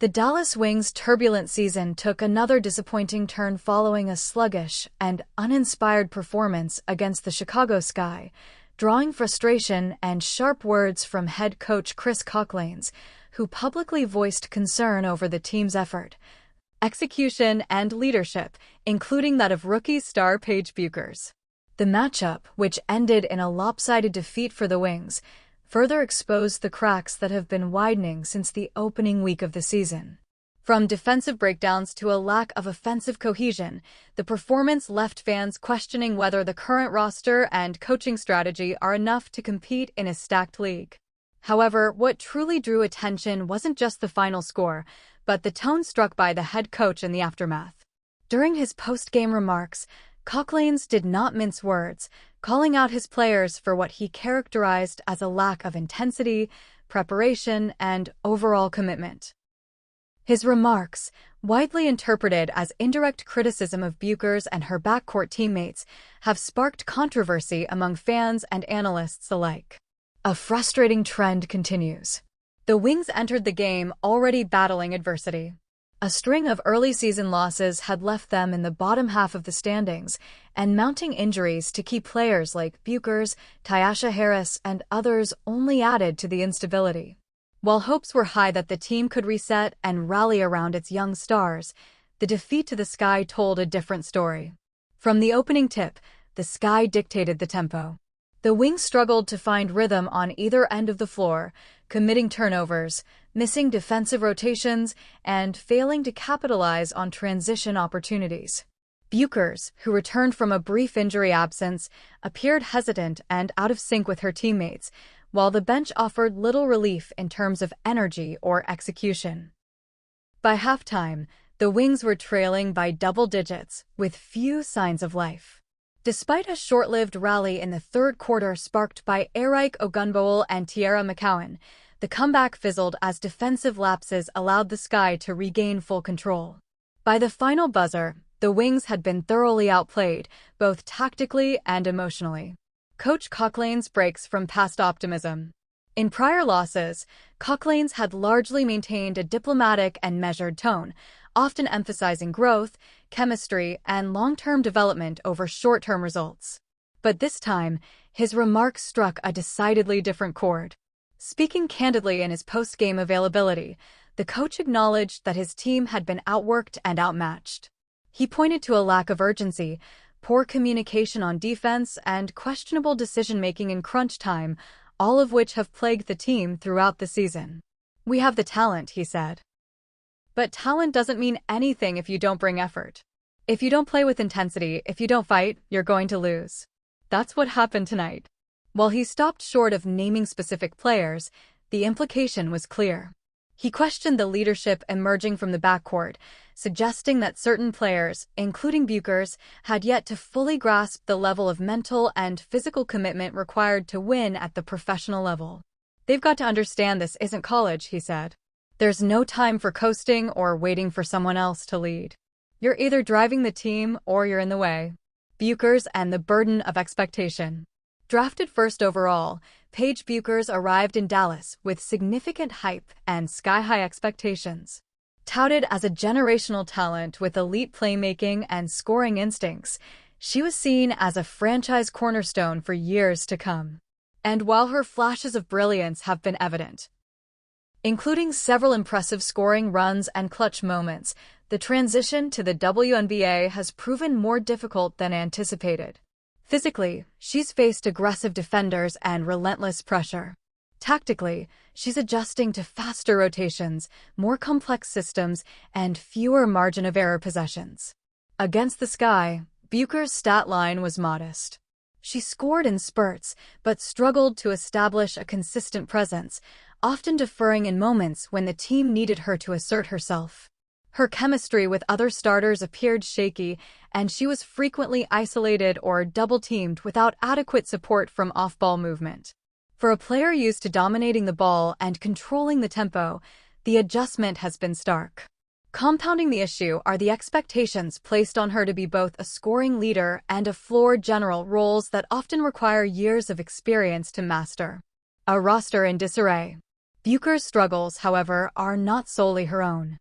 The Dallas Wings' turbulent season took another disappointing turn following a sluggish and uninspired performance against the Chicago Sky, drawing frustration and sharp words from head coach Chris Coughlin, who publicly voiced concern over the team's effort, execution, and leadership, including that of rookie star Paige Bueckers. The matchup, which ended in a lopsided defeat for the Wings, further exposed the cracks that have been widening since the opening week of the season. From defensive breakdowns to a lack of offensive cohesion, the performance left fans questioning whether the current roster and coaching strategy are enough to compete in a stacked league. However, what truly drew attention wasn't just the final score, but the tone struck by the head coach in the aftermath. During his post-game remarks, Coughlin did not mince words, calling out his players for what he characterized as a lack of intensity, preparation, and overall commitment. His remarks, widely interpreted as indirect criticism of Bueckers and her backcourt teammates, have sparked controversy among fans and analysts alike. A frustrating trend continues. The Wings entered the game already battling adversity. A string of early season losses had left them in the bottom half of the standings, and mounting injuries to key players like Bueckers, Tyasha Harris, and others only added to the instability. While hopes were high that the team could reset and rally around its young stars, the defeat to the Sky told a different story. From the opening tip, the Sky dictated the tempo. The Wings struggled to find rhythm on either end of the floor, committing turnovers, missing defensive rotations, and failing to capitalize on transition opportunities. Bueckers, who returned from a brief injury absence, appeared hesitant and out of sync with her teammates, while the bench offered little relief in terms of energy or execution. By halftime, the Wings were trailing by double digits, with few signs of life. Despite a short-lived rally in the third quarter sparked by Eric Ogunbowale and Tiara McCowan, the comeback fizzled as defensive lapses allowed the Sky to regain full control. By the final buzzer, the Wings had been thoroughly outplayed, both tactically and emotionally. Coach Coughlin's breaks from past optimism. In prior losses, Coughlin had largely maintained a diplomatic and measured tone, often emphasizing growth, chemistry, and long-term development over short-term results. But this time, his remarks struck a decidedly different chord. Speaking candidly in his post-game availability, the coach acknowledged that his team had been outworked and outmatched. He pointed to a lack of urgency, poor communication on defense, and questionable decision-making in crunch time, all of which have plagued the team throughout the season. "We have the talent," he said. "But talent doesn't mean anything if you don't bring effort. If you don't play with intensity, if you don't fight, you're going to lose." That's what happened tonight. While he stopped short of naming specific players, the implication was clear. He questioned the leadership emerging from the backcourt, suggesting that certain players, including Bueckers, had yet to fully grasp the level of mental and physical commitment required to win at the professional level. "They've got to understand this isn't college," he said. "There's no time for coasting or waiting for someone else to lead. You're either driving the team or you're in the way." Bueckers and the burden of expectation. Drafted first overall, Paige Bueckers arrived in Dallas with significant hype and sky-high expectations. Touted as a generational talent with elite playmaking and scoring instincts, she was seen as a franchise cornerstone for years to come. And while her flashes of brilliance have been evident, including several impressive scoring runs and clutch moments, the transition to the WNBA has proven more difficult than anticipated. Physically, she's faced aggressive defenders and relentless pressure. Tactically, she's adjusting to faster rotations, more complex systems, and fewer margin of error possessions. Against the Sky, Bueckers' stat line was modest. She scored in spurts, but struggled to establish a consistent presence, often deferring in moments when the team needed her to assert herself. Her chemistry with other starters appeared shaky, and she was frequently isolated or double-teamed without adequate support from off-ball movement. For a player used to dominating the ball and controlling the tempo, the adjustment has been stark. Compounding the issue are the expectations placed on her to be both a scoring leader and a floor general, roles that often require years of experience to master. A roster in disarray. Bueckers' struggles, however, are not solely her own.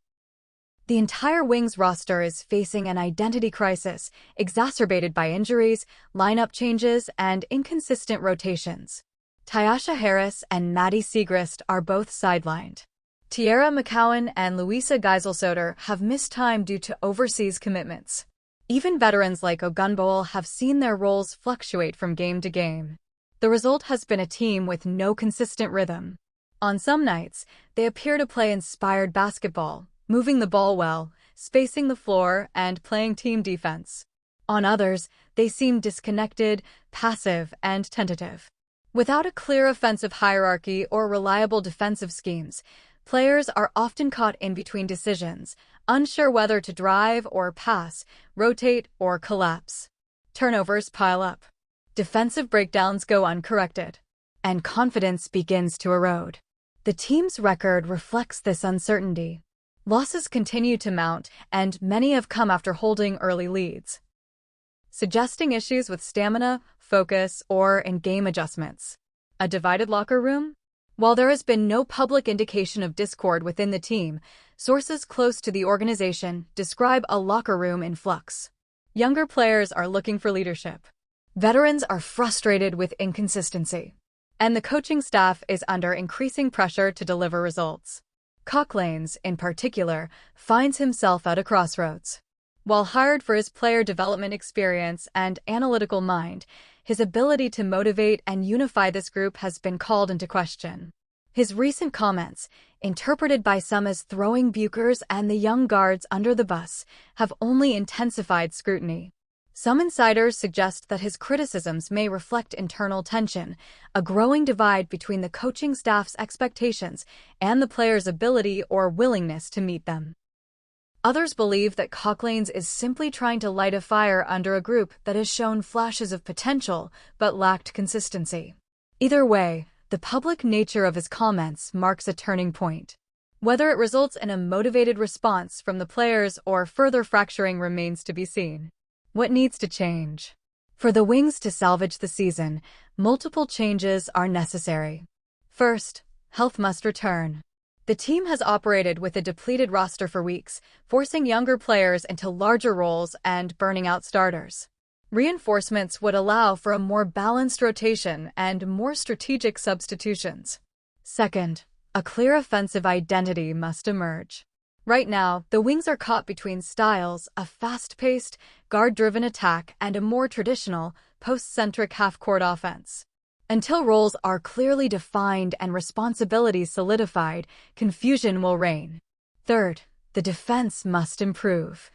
The entire Wings roster is facing an identity crisis, exacerbated by injuries, lineup changes, and inconsistent rotations. Tyasha Harris and Maddie Siegrist are both sidelined. Tiara McCowan and Louisa Geiselsoder have missed time due to overseas commitments. Even veterans like Ogunbowale have seen their roles fluctuate from game to game. The result has been a team with no consistent rhythm. On some nights, they appear to play inspired basketball, moving the ball well, spacing the floor, and playing team defense. On others, they seem disconnected, passive, and tentative. Without a clear offensive hierarchy or reliable defensive schemes, players are often caught in between decisions, unsure whether to drive or pass, rotate or collapse. Turnovers pile up. Defensive breakdowns go uncorrected, and confidence begins to erode. The team's record reflects this uncertainty. Losses continue to mount, and many have come after holding early leads, suggesting issues with stamina, focus, or in-game adjustments. A divided locker room? While there has been no public indication of discord within the team, sources close to the organization describe a locker room in flux. Younger players are looking for leadership. Veterans are frustrated with inconsistency, and the coaching staff is under increasing pressure to deliver results. Cocklanes, in particular, finds himself at a crossroads. While hired for his player development experience and analytical mind, his ability to motivate and unify this group has been called into question. His recent comments, interpreted by some as throwing Bueckers and the young guards under the bus, have only intensified scrutiny. Some insiders suggest that his criticisms may reflect internal tension, a growing divide between the coaching staff's expectations and the players' ability or willingness to meet them. Others believe that Cocklanes is simply trying to light a fire under a group that has shown flashes of potential but lacked consistency. Either way, the public nature of his comments marks a turning point. Whether it results in a motivated response from the players or further fracturing remains to be seen. What needs to change? For the Wings to salvage the season, multiple changes are necessary. First, health must return. The team has operated with a depleted roster for weeks, forcing younger players into larger roles and burning out starters. Reinforcements would allow for a more balanced rotation and more strategic substitutions. Second, a clear offensive identity must emerge. Right now, the Wings are caught between styles, a fast-paced, guard-driven attack, and a more traditional, post-centric half-court offense. Until roles are clearly defined and responsibilities solidified, confusion will reign. Third, the defense must improve.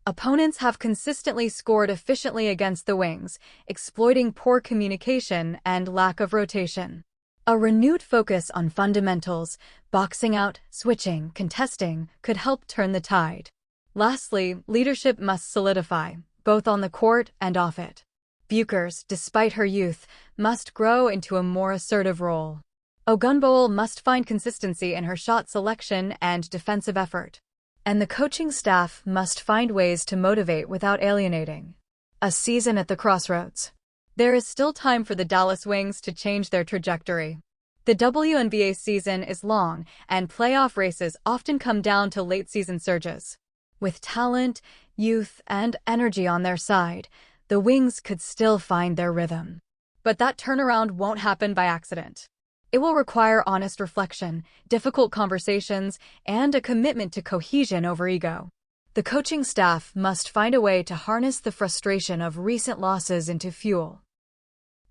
Opponents have consistently scored efficiently against the Wings, exploiting poor communication and lack of rotation. A renewed focus on fundamentals, boxing out, switching, contesting, could help turn the tide. Lastly, leadership must solidify, both on the court and off it. Bueckers, despite her youth, must grow into a more assertive role. Ogunbowale must find consistency in her shot selection and defensive effort. And the coaching staff must find ways to motivate without alienating. A season at the crossroads. There is still time for the Dallas Wings to change their trajectory. The WNBA season is long, and playoff races often come down to late-season surges. With talent, youth, and energy on their side, the Wings could still find their rhythm. But that turnaround won't happen by accident. It will require honest reflection, difficult conversations, and a commitment to cohesion over ego. The coaching staff must find a way to harness the frustration of recent losses into fuel.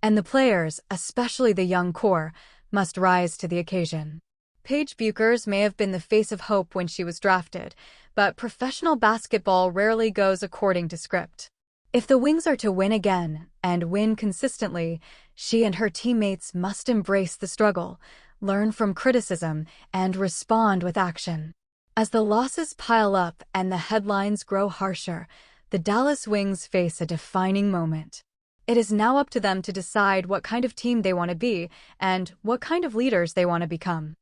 And the players, especially the young core, must rise to the occasion. Paige Bueckers may have been the face of hope when she was drafted, but professional basketball rarely goes according to script. If the Wings are to win again, and win consistently, she and her teammates must embrace the struggle, learn from criticism, and respond with action. As the losses pile up and the headlines grow harsher, the Dallas Wings face a defining moment. It is now up to them to decide what kind of team they want to be and what kind of leaders they want to become.